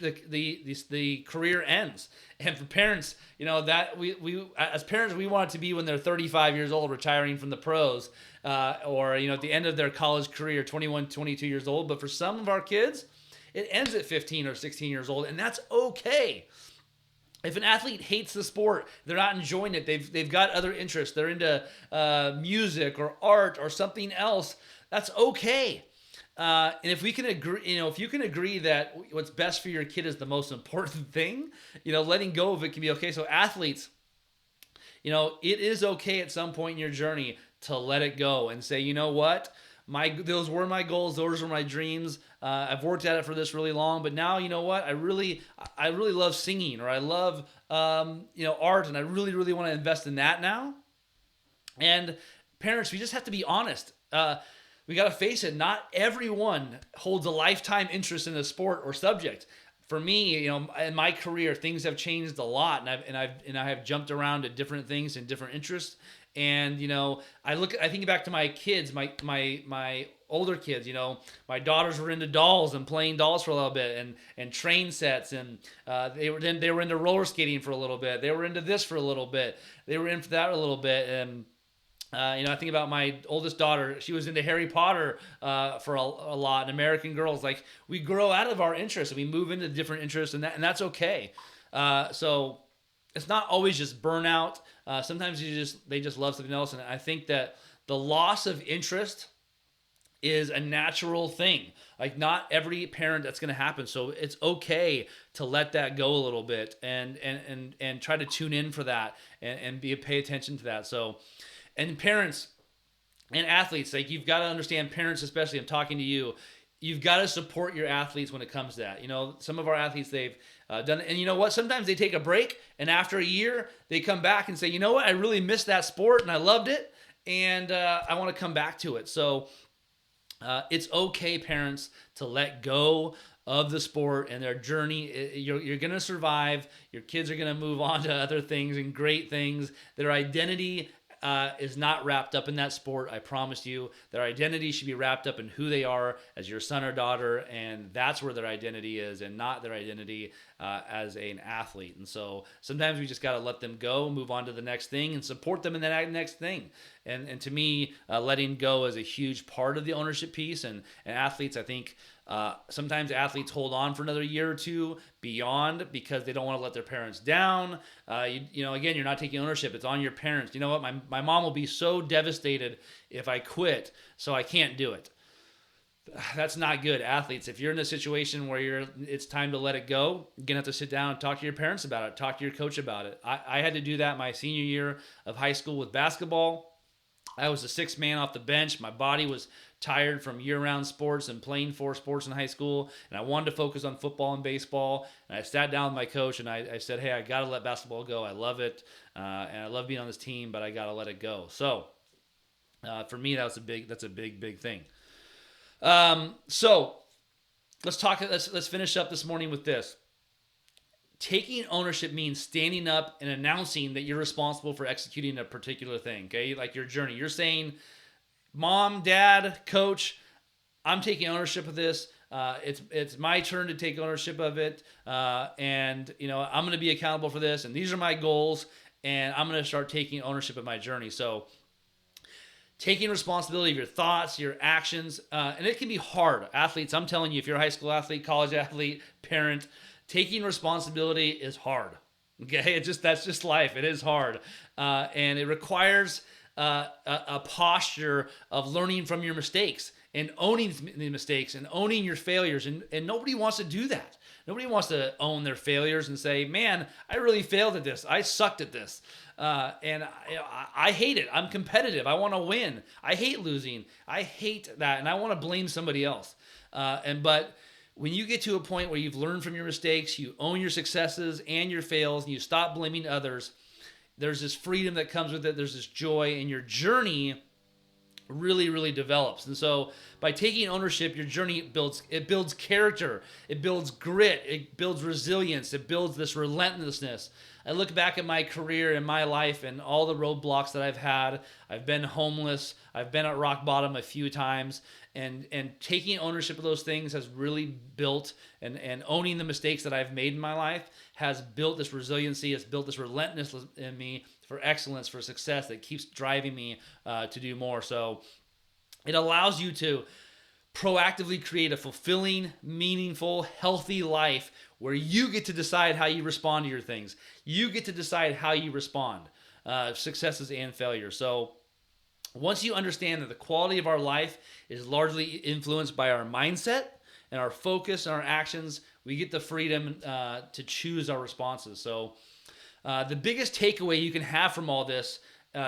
Speaker 1: the career ends. And for parents, that we as parents, we want it to be when they're 35 years old, retiring from the pros, or at the end of their college career, 21, 22 years old. But for some of our kids, it ends at 15 or 16 years old, and that's okay. If an athlete hates the sport, they're not enjoying it, they've got other interests, they're into music or art or something else, that's okay. And if we can agree, if you can agree that what's best for your kid is the most important thing, letting go of it can be okay. So athletes, it is okay at some point in your journey to let it go and say, you know what? Those were my goals. Those were my dreams. I've worked at it for this really long, but now you know what? I really love singing, or I love art, and I really want to invest in that now. And parents, we just have to be honest. We got to face it. Not everyone holds a lifetime interest in a sport or subject. For me, in my career, things have changed a lot, and I have jumped around to different things and different interests. And I think back to my kids, my older kids. My daughters were into dolls and playing dolls for a little bit, and train sets, and they were into roller skating for a little bit. They were into this for a little bit. They were into that a little bit, and I think about my oldest daughter. She was into Harry Potter for a lot, and American Girls. Like, we grow out of our interests and we move into different interests, and that's okay. So it's not always just burnout. Sometimes they just love something else, and I think that the loss of interest is a natural thing. Like, not every parent that's going to happen. So it's okay to let that go a little bit and try to tune in for that and pay attention to that. So, and parents and athletes, like, you've got to understand, parents especially, I'm talking to you, you've got to support your athletes when it comes to that. Some of our athletes, they've done it. And you know what? Sometimes they take a break, and after a year, they come back and say, you know what? I really missed that sport, and I loved it, and I want to come back to it. So it's okay, parents, to let go of the sport and their journey. You're going to survive. Your kids are going to move on to other things and great things. Their identity is not wrapped up in that sport. I promise you, their identity should be wrapped up in who they are as your son or daughter, and that's where their identity is, and not their identity as an athlete. And so sometimes we just got to let them go, move on to the next thing, and support them in that next thing. And to me, letting go is a huge part of the ownership piece. And athletes, I think, sometimes athletes hold on for another year or two beyond because they don't want to let their parents down. Again, you're not taking ownership. It's on your parents. You know what? My mom will be so devastated if I quit, so I can't do it. That's not good. Athletes, if you're in a situation where it's time to let it go, you're going to have to sit down and talk to your parents about it, talk to your coach about it. I had to do that my senior year of high school with basketball. I was the sixth man off the bench. My body was tired from year-round sports and playing 4 sports in high school, and I wanted to focus on football and baseball. And I sat down with my coach, and I said, hey, I got to let basketball go. I love it, and I love being on this team, but I got to let it go. So for me, that's a big thing. So let's finish up this morning with this. Taking ownership means standing up and announcing that you're responsible for executing a particular thing, okay? Like your journey. You're saying, Mom, Dad, Coach, I'm taking ownership of this. It's my turn to take ownership of it. And I'm going to be accountable for this. And these are my goals. And I'm going to start taking ownership of my journey. So taking responsibility of your thoughts, your actions, and it can be hard. Athletes, I'm telling you, if you're a high school athlete, college athlete, parent, taking responsibility is hard. Okay, that's just life. It is hard, and it requires a posture of learning from your mistakes and owning the mistakes and owning your failures. And nobody wants to do that. Nobody wants to own their failures and say, "Man, I really failed at this. I sucked at this." And I hate it. I'm competitive. I want to win. I hate losing. I hate that, and I want to blame somebody else. But when you get to a point where you've learned from your mistakes, you own your successes and your fails, and you stop blaming others, there's this freedom that comes with it. There's this joy, and your journey really, really develops. And so by taking ownership, your journey builds character, it builds grit, it builds resilience, it builds this relentlessness. I look back at my career and my life and all the roadblocks that I've had. I've been homeless, I've been at rock bottom a few times, and taking ownership of those things has really built, and owning the mistakes that I've made in my life has built this resiliency, it's built this relentlessness in me for excellence, for success, that keeps driving me to do more. So it allows you to proactively create a fulfilling, meaningful, healthy life where you get to decide how you respond to your things. You get to decide how you respond, successes and failures. So once you understand that the quality of our life is largely influenced by our mindset and our focus and our actions, we get the freedom to choose our responses. So the biggest takeaway you can have from all this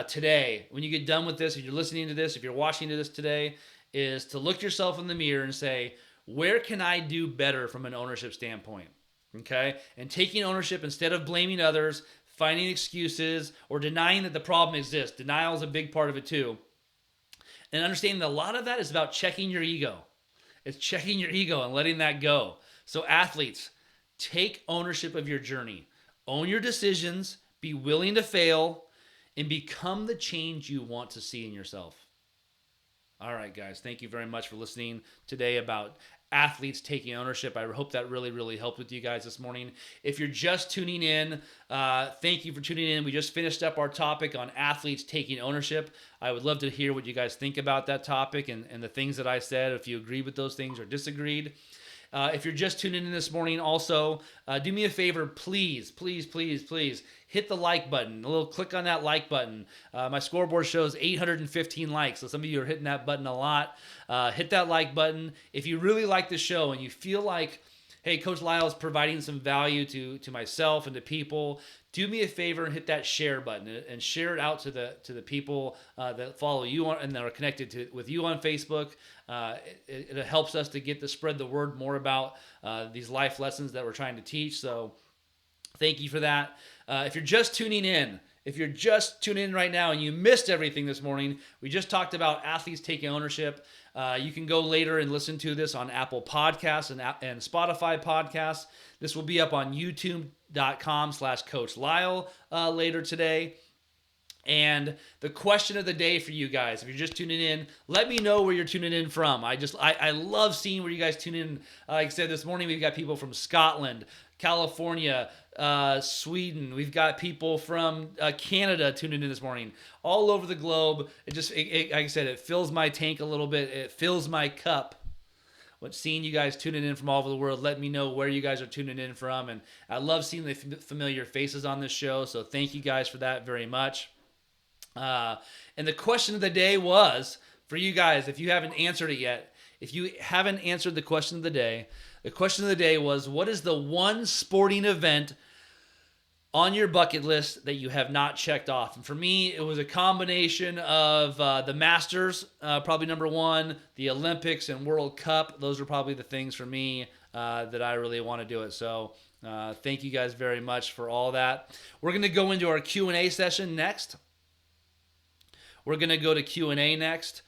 Speaker 1: today, when you get done with this, if you're listening to this, if you're watching this today, is to look yourself in the mirror and say, where can I do better from an ownership standpoint? Okay? And taking ownership instead of blaming others, finding excuses, or denying that the problem exists. Denial is a big part of it too. And understanding that a lot of that is about checking your ego. It's checking your ego and letting that go. So athletes, take ownership of your journey. Own your decisions, be willing to fail, and become the change you want to see in yourself. All right, guys, thank you very much for listening today about athletes taking ownership. I hope that really, really helped with you guys this morning. If you're just tuning in, thank you for tuning in. We just finished up our topic on athletes taking ownership. I would love to hear what you guys think about that topic and the things that I said, if you agreed with those things or disagreed. If you're just tuning in this morning, also, do me a favor, please, please, please, please, hit the like button. A little click on that like button. My scoreboard shows 815 likes, so some of you are hitting that button a lot. Hit that like button. If you really like the show and you feel like, hey, Coach Lisle is providing some value to myself and to people, do me a favor and hit that share button and share it out to the people that follow you and that are connected with you on Facebook. It helps us to spread the word more about these life lessons that we're trying to teach. So thank you for that. If you're just tuning in right now and you missed everything this morning, we just talked about athletes taking ownership. You can go later and listen to this on Apple Podcasts and Spotify Podcasts. This will be up on youtube.com/Coach Lisle later today. And the question of the day for you guys, if you're just tuning in, let me know where you're tuning in from. I love seeing where you guys tune in. Like I said, this morning we've got people from Scotland, California, Sweden. We've got people from Canada tuning in this morning, all over the globe. Like I said, it fills my tank a little bit. It fills my cup. Seeing you guys tuning in from all over the world, let me know where you guys are tuning in from. And I love seeing the familiar faces on this show. So thank you guys for that very much. And the question of the day was, for you guys, if you haven't answered it yet, if you haven't answered the question of the day was, what is the one sporting event on your bucket list that you have not checked off? And for me, it was a combination of the Masters, probably number one, the Olympics and World Cup. Those are probably the things for me that I really want to do it. So thank you guys very much for all that. We're going to go into our Q&A session next. We're going to go to Q&A next.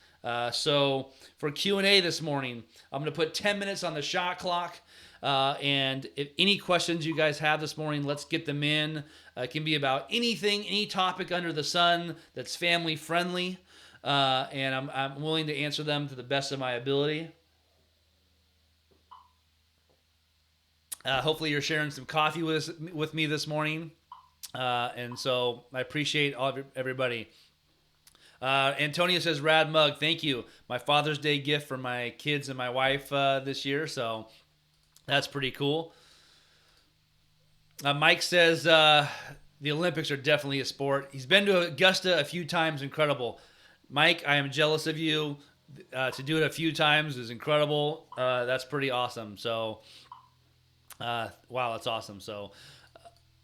Speaker 1: So for Q&A this morning, I'm going to put 10 minutes on the shot clock. And if any questions you guys have this morning, let's get them in. It can be about anything, any topic under the sun that's family friendly. And I'm willing to answer them to the best of my ability. Hopefully you're sharing some coffee with me this morning. And so I appreciate everybody. Antonio says, rad mug. Thank you. My Father's Day gift for my kids and my wife this year. So that's pretty cool. Mike says the Olympics are definitely a sport. He's been to Augusta a few times. Incredible. Mike, I am jealous of you. To do it a few times is incredible. That's pretty awesome. So, wow, that's awesome. So,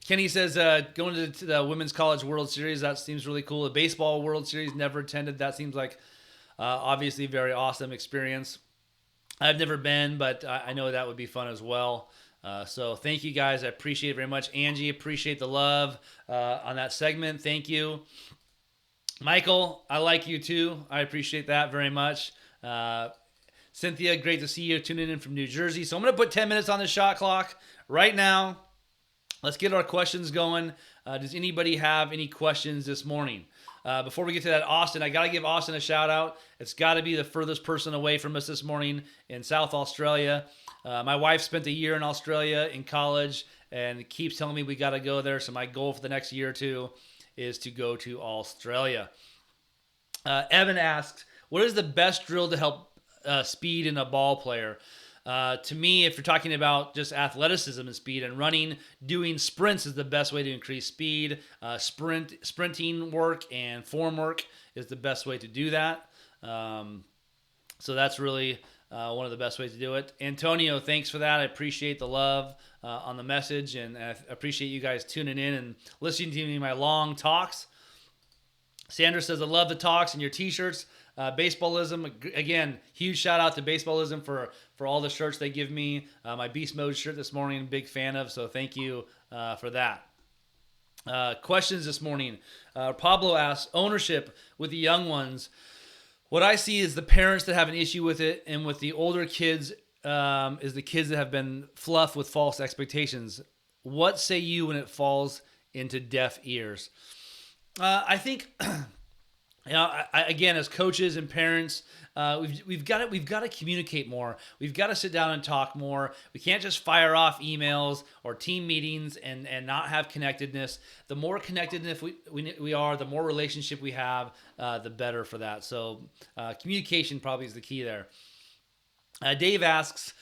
Speaker 1: Kenny says going to the Women's College World Series, that seems really cool. The Baseball World Series, never attended. That seems like obviously very awesome experience. I've never been, but I know that would be fun as well. So thank you guys. I appreciate it very much. Angie, appreciate the love on that segment. Thank you. Michael, I like you too. I appreciate that very much. Cynthia, great to see you tuning in from New Jersey. So I'm going to put 10 minutes on the shot clock right now. Let's get our questions going. Does anybody have any questions this morning? Before we get to that, Austin, I got to give Austin a shout out. It's got to be the furthest person away from us this morning in South Australia. My wife spent a year in Australia in college and keeps telling me we got to go there. So my goal for the next year or two is to go to Australia. Evan asks, what is the best drill to help speed in a ball player? To me, if you're talking about just athleticism and speed and running, doing sprints is the best way to increase speed. Sprinting work and form work is the best way to do that. So that's really one of the best ways to do it. Antonio, thanks for that. I appreciate the love on the message, and I appreciate you guys tuning in and listening to me in my long talks. Sandra says, I love the talks and your t-shirts. Baseballism, again, huge shout out to Baseballism for all the shirts they give me. My Beast Mode shirt this morning, big fan of, so thank you for that. Questions this morning. Pablo asks, ownership with the young ones. What I see is the parents that have an issue with it, and with the older kids is the kids that have been fluffed with false expectations. What say you when it falls into deaf ears? I think, again, as coaches and parents, we've got to communicate more. We've got to sit down and talk more. We can't just fire off emails or team meetings and not have connectedness. The more connectedness we are, the more relationship we have, the better for that. So communication probably is the key there. Dave asks,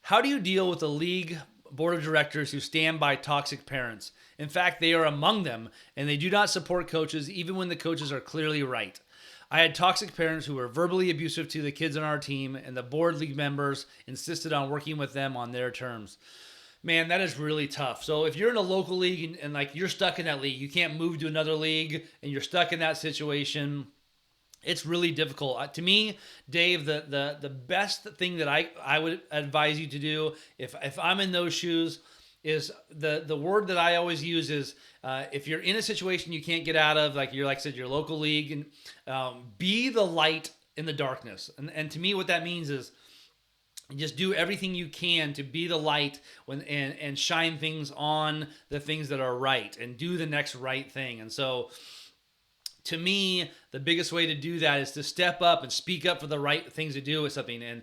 Speaker 1: how do you deal with the league board of directors who stand by toxic parents? In fact, they are among them, and they do not support coaches even when the coaches are clearly right. I had toxic parents who were verbally abusive to the kids on our team, and the board league members insisted on working with them on their terms. Man, that is really tough. So if you're in a local league and like you're stuck in that league, you can't move to another league, and you're stuck in that situation, it's really difficult. To me, Dave, the best thing that I would advise you to do if I'm in those shoes is the word that I always use is if you're in a situation you can't get out of, like I said, your local league, and be the light in the darkness. And to me, what that means is just do everything you can to be the light and shine things on the things that are right and do the next right thing. And so, to me, the biggest way to do that is to step up and speak up for the right things to do with something,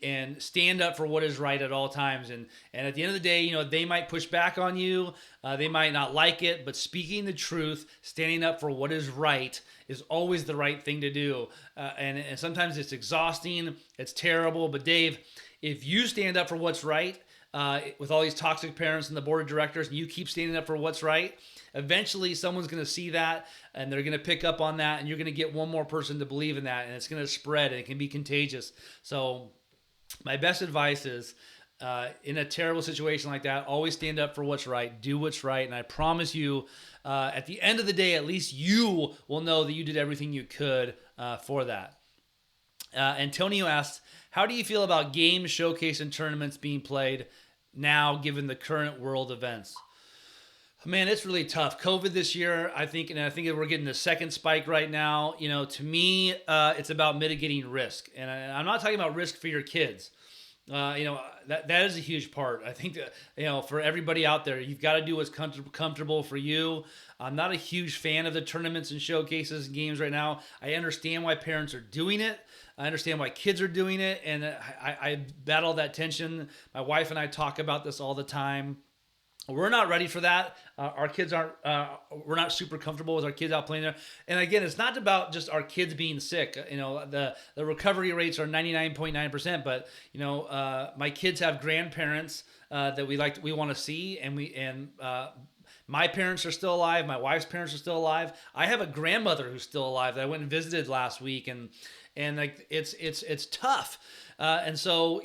Speaker 1: and stand up for what is right at all times. And at the end of the day, they might push back on you, they might not like it, but speaking the truth, standing up for what is right is always the right thing to do. And sometimes it's exhausting, it's terrible. But Dave, if you stand up for what's right, with all these toxic parents and the board of directors, and you keep standing up for what's right, eventually someone's going to see that and they're going to pick up on that, and you're going to get one more person to believe in that, and it's going to spread, and it can be contagious. So my best advice is, in a terrible situation like that, always stand up for what's right, do what's right, and I promise you, at the end of the day, at least you will know that you did everything you could for that. Antonio asks, how do you feel about games, showcase, and tournaments being played now, given the current world events? Man, it's really tough. COVID this year, I think we're getting the second spike right now. To me, it's about mitigating risk, and I'm not talking about risk for your kids. That is a huge part. I think that, for everybody out there, you've got to do what's comfortable for you. I'm not a huge fan of the tournaments and showcases and games right now. I understand why parents are doing it. I understand why kids are doing it, and I battle that tension. My wife and I talk about this all the time. We're not ready for that. Our kids aren't. We're not super comfortable with our kids out playing there. And again, it's not about just our kids being sick. The recovery rates are 99.9%. But my kids have grandparents that we want to see, and my parents are still alive. My wife's parents are still alive. I have a grandmother who's still alive that I went and visited last week, and like it's tough. And so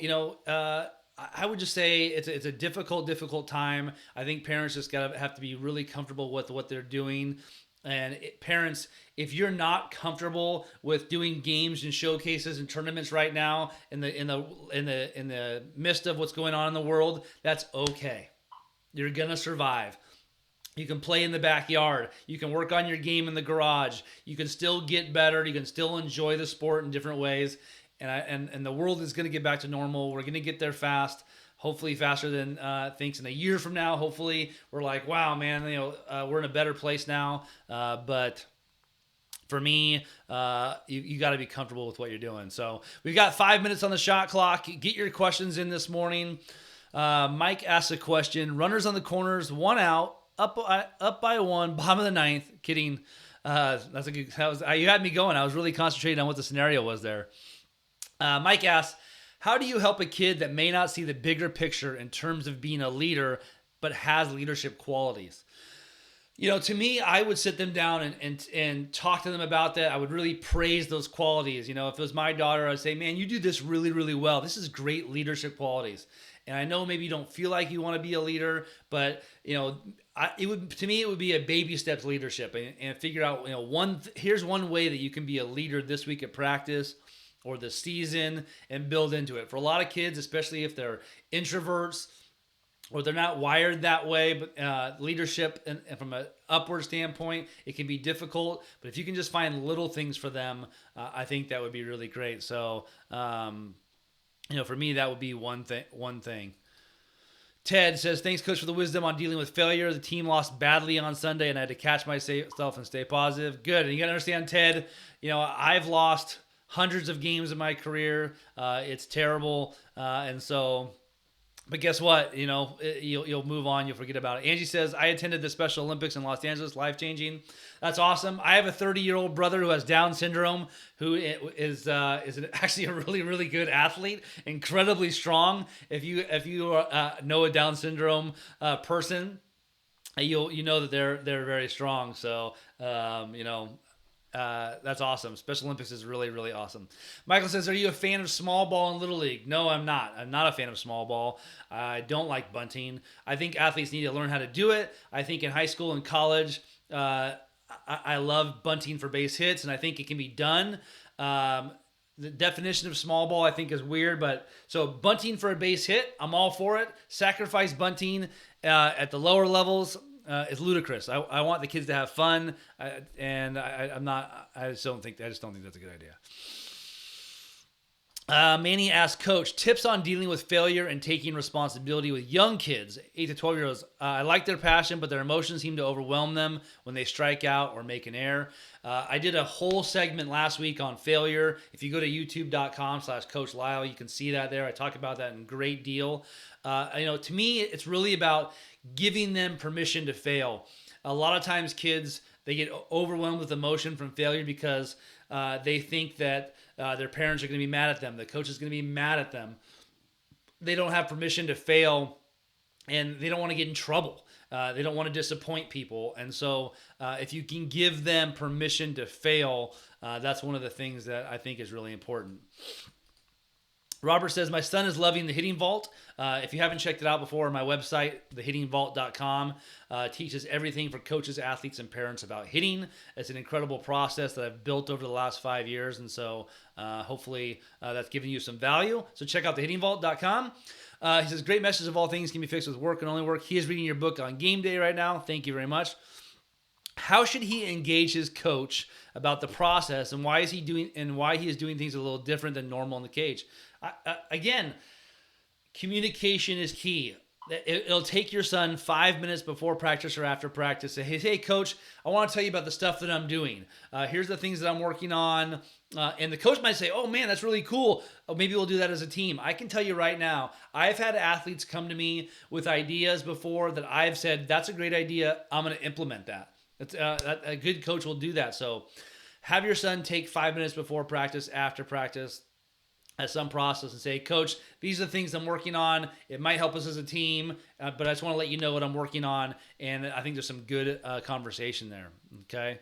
Speaker 1: I would just say it's a difficult time. I think parents just have to be really comfortable with what they're doing. And parents, if you're not comfortable with doing games and showcases and tournaments right now in the midst of what's going on in the world, that's okay. You're gonna survive. You can play in the backyard. You can work on your game in the garage. You can still get better. You can still enjoy the sport in different ways. And the world is going to get back to normal. We're going to get there fast. Hopefully faster than thinks. In a year from now, hopefully we're like, wow, man, we're in a better place now. But for me, you got to be comfortable with what you're doing. So we've got 5 minutes on the shot clock. Get your questions in this morning. Mike asks a question. Runners on the corners, one out. Up by one, bottom of the ninth. Kidding. That's a good. You had me going. I was really concentrating on what the scenario was there. Mike asks, "How do you help a kid that may not see the bigger picture in terms of being a leader, but has leadership qualities?" To me, I would sit them down and talk to them about that. I would really praise those qualities. If it was my daughter, I'd say, "Man, you do this really, really well. This is great leadership qualities." And I know maybe you don't feel like you want to be a leader, but it would be a baby steps leadership and figure out here's one way that you can be a leader this week at practice or this season and build into it. For a lot of kids, especially if they're introverts or they're not wired that way, but leadership and from an upward standpoint, it can be difficult. But if you can just find little things for them, I think that would be really great. So. For me, that would be one thing. Ted says, "Thanks, Coach, for the wisdom on dealing with failure. The team lost badly on Sunday, and I had to catch myself and stay positive." Good. And you got to understand, Ted, I've lost hundreds of games in my career. It's terrible. But guess what? You'll move on. You'll forget about it. Angie says, "I attended the Special Olympics in Los Angeles. Life-changing." That's awesome. I have a 30-year-old brother who has Down syndrome, who is actually a really, really good athlete, incredibly strong. If you know a Down syndrome person, you know that they're very strong. So that's awesome. Special Olympics is really, really awesome. Michael says, "Are you a fan of small ball and little league?" No, I'm not. I'm not a fan of small ball. I don't like bunting. I think athletes need to learn how to do it. I think in high school and college, I love bunting for base hits, and I think it can be done. The definition of small ball, I think, is weird, but so bunting for a base hit, I'm all for it. Sacrifice bunting at the lower levels is ludicrous. I want the kids to have fun, and I'm not. I just don't think that's a good idea. Manny asks, "Coach, tips on dealing with failure and taking responsibility with young kids, 8 to 12-year-olds. I like their passion, but their emotions seem to overwhelm them when they strike out or make an error." I did a whole segment last week on failure. If you go to youtube.com/Coach Lisle, you can see that there. I talk about that in great deal. To me, it's really about giving them permission to fail. A lot of times kids, they get overwhelmed with emotion from failure because they think that their parents are going to be mad at them. The coach is going to be mad at them. They don't have permission to fail, and they don't want to get in trouble. They don't want to disappoint people. And so if you can give them permission to fail, that's one of the things that I think is really important. Robert says, "My son is loving the Hitting Vault. If you haven't checked it out before, my website, thehittingvault.com, teaches everything for coaches, athletes, and parents about hitting. It's an incredible process that I've built over the last 5 years, and so hopefully that's giving you some value. So check out thehittingvault.com. He says, "Great message of all things can be fixed with work and only work." He is reading your book on game day right now. Thank you very much. How should he engage his coach about the process and why he is doing things a little different than normal in the cage? Again, communication is key. It'll take your son 5 minutes before practice or after practice. Say, "Hey, coach, I want to tell you about the stuff that I'm doing. Here's the things that I'm working on." And the coach might say, "Oh, man, that's really cool. Oh, maybe we'll do that as a team." I can tell you right now, I've had athletes come to me with ideas before that I've said, "That's a great idea. I'm going to implement that." A good coach will do that. So have your son take 5 minutes before practice, after practice, at some process and say, "Coach, these are the things I'm working on. It might help us as a team, but I just want to let you know what I'm working on." And I think there's some good conversation there. Okay.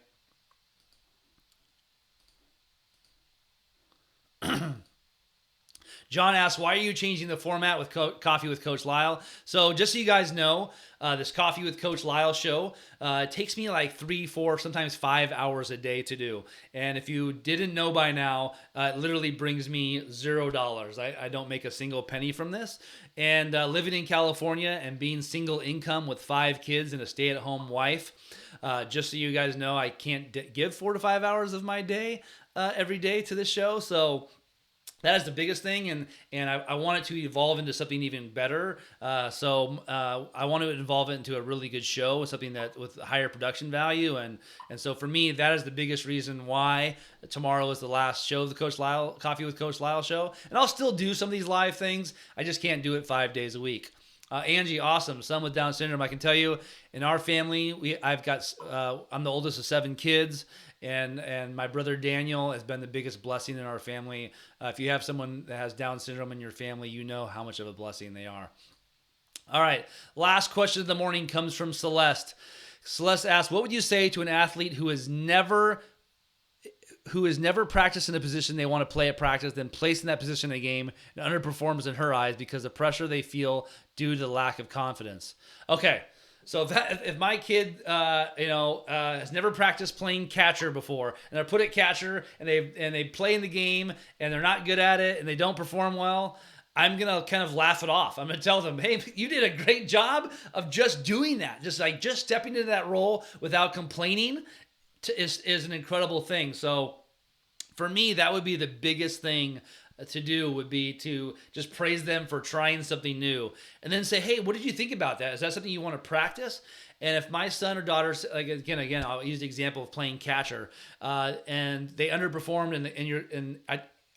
Speaker 1: John asks, why are you changing the format with Coffee with Coach Lisle? So just so you guys know, this Coffee with Coach Lisle show, it takes me like 3, 4, sometimes 5 hours a day to do. And if you didn't know by now, it literally brings me $0. I don't make a single penny from this. And living in California and being single income with 5 kids and a stay-at-home wife, just so you guys know, I can't give 4 to 5 hours of my day every day to this show. So that is the biggest thing, and I want it to evolve into something even better. So I want to evolve it into a really good show, something that with higher production value, and so for me, that is the biggest reason why tomorrow is the last show of the Coffee with Coach Lisle show. And I'll still do some of these live things. I just can't do it 5 days a week. Angie, awesome. Son with Down syndrome. I can tell you, in our family, I'm the oldest of 7 kids, and my brother Daniel has been the biggest blessing in our family. If you have someone that has Down syndrome in your family, you know how much of a blessing they are. All right, last question of the morning comes from Celeste. Celeste asks, what would you say to an athlete who has never practiced in a position they want to play at practice, then placed in that position in a game and underperforms in her eyes because of pressure they feel due to the lack of confidence? Okay, so if my kid, has never practiced playing catcher before, and they're put at catcher, and they play in the game, and they're not good at it, and they don't perform well, I'm going to kind of laugh it off. I'm going to tell them, hey, you did a great job of just doing that. Just stepping into that role without complaining is an incredible thing. So for me, that would be the biggest thing to do, would be to just praise them for trying something new, and then say, hey, what did you think about that? Is that something you want to practice? And if my son or daughter, again, I'll use the example of playing catcher, and they underperformed,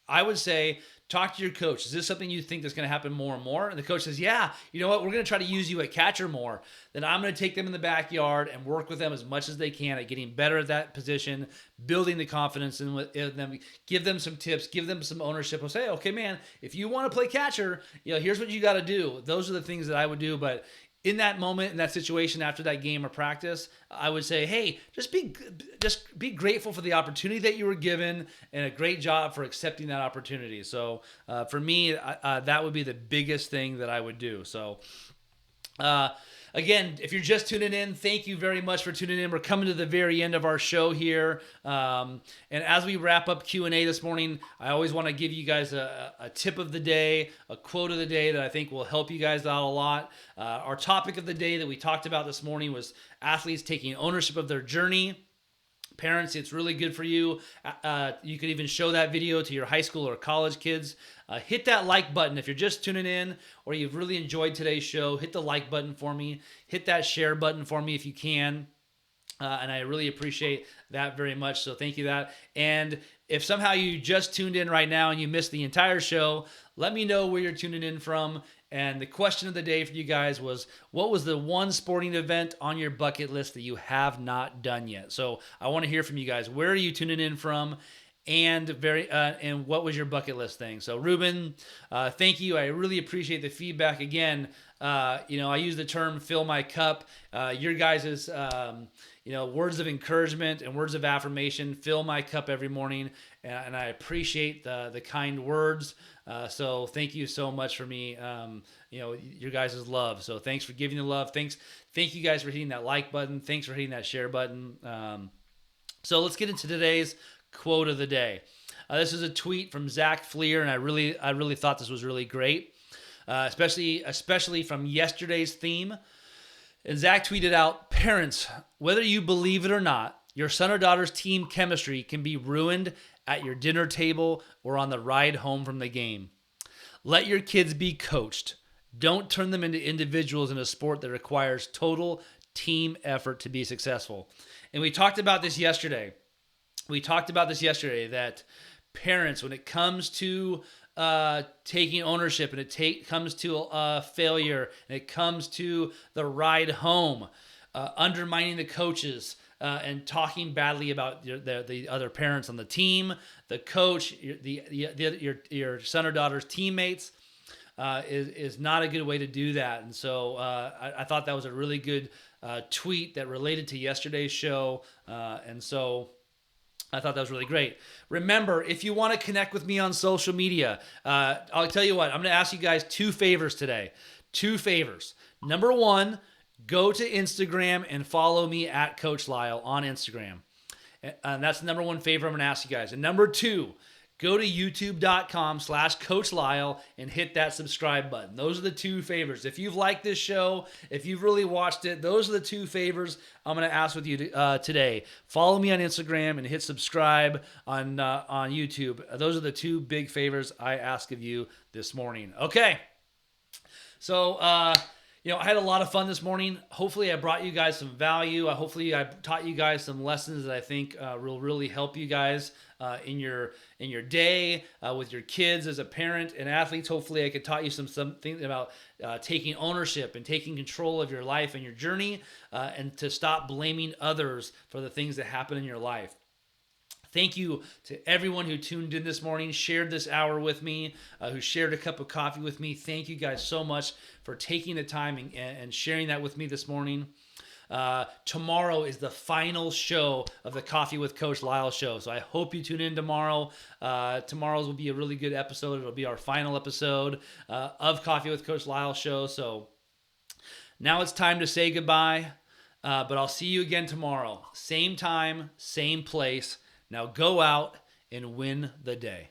Speaker 1: I would say, talk to your coach. Is this something you think that's going to happen more and more? And the coach says, yeah, you know what? We're going to try to use you at catcher more. Then I'm going to take them in the backyard and work with them as much as they can at getting better at that position, building the confidence in them, give them some tips, give them some ownership. I'll say, okay, man, if you want to play catcher, here's what you got to do. Those are the things that I would do. But in that moment, in that situation, after that game or practice, I would say, hey, just be grateful for the opportunity that you were given, and a great job for accepting that opportunity. So for me, that would be the biggest thing that I would do. So again, if you're just tuning in, thank you very much for tuning in. We're coming to the very end of our show here. And as we wrap up Q&A this morning, I always want to give you guys a tip of the day, a quote of the day that I think will help you guys out a lot. Our topic of the day that we talked about this morning was athletes taking ownership of their journey. Parents, it's really good for you. You could even show that video to your high school or college kids. Hit that like button if you're just tuning in or you've really enjoyed today's show. Hit the like button for me. Hit that share button for me if you can. And I really appreciate that very much. So thank you that. And if somehow you just tuned in right now and you missed the entire show, let me know where you're tuning in from. And the question of the day for you guys was, what was the one sporting event on your bucket list that you have not done yet? So I want to hear from you guys. Where are you tuning in from? And what was your bucket list thing? So Ruben, thank you. I really appreciate the feedback. Again, I use the term "fill my cup." Your guys' words of encouragement and words of affirmation fill my cup every morning, and I appreciate the kind words. So thank you so much for me. Your guys' love. So thanks for giving the love. Thank you guys for hitting that like button. Thanks for hitting that share button. So let's get into today's quote of the day. This is a tweet from Zach Fleer, and I really thought this was really great, especially from yesterday's theme. And Zach tweeted out, "Parents, whether you believe it or not, your son or daughter's team chemistry can be ruined at your dinner table or on the ride home from the game. Let your kids be coached. Don't turn them into individuals in a sport that requires total team effort to be successful." And we talked about this yesterday. That parents, when it comes to taking ownership, and it comes to failure, and it comes to the ride home, undermining the coaches, and talking badly about the other parents on the team, the coach, your son or daughter's teammates, is not a good way to do that. And so I thought that was a really good tweet that related to yesterday's show. And so I thought that was really great. Remember, if you want to connect with me on social media, I'll tell you what, I'm going to ask you guys 2 favors today. 2 favors. Number 1, go to Instagram and follow me at Coach Lisle on Instagram. And that's the number 1 favor I'm going to ask you guys. And number 2, go to youtube.com/Coach Lisle and hit that subscribe button. Those are the 2 favors. If you've liked this show, if you've really watched it, those are the 2 favors I'm going to ask with you today. Follow me on Instagram and hit subscribe on YouTube. Those are the 2 big favors I ask of you this morning. Okay. So, I had a lot of fun this morning. Hopefully I brought you guys some value. Hopefully I taught you guys some lessons that I think will really help you guys in your day with your kids as a parent and athletes. Hopefully I could taught you something about taking ownership and taking control of your life and your journey and to stop blaming others for the things that happen in your life. Thank you to everyone who tuned in this morning, shared this hour with me, who shared a cup of coffee with me. Thank you guys so much for taking the time and sharing that with me this morning. Tomorrow is the final show of the Coffee with Coach Lisle show. So I hope you tune in tomorrow. Tomorrow's will be a really good episode. It'll be our final episode of Coffee with Coach Lisle show. So now it's time to say goodbye. But I'll see you again tomorrow. Same time, same place. Now go out and win the day.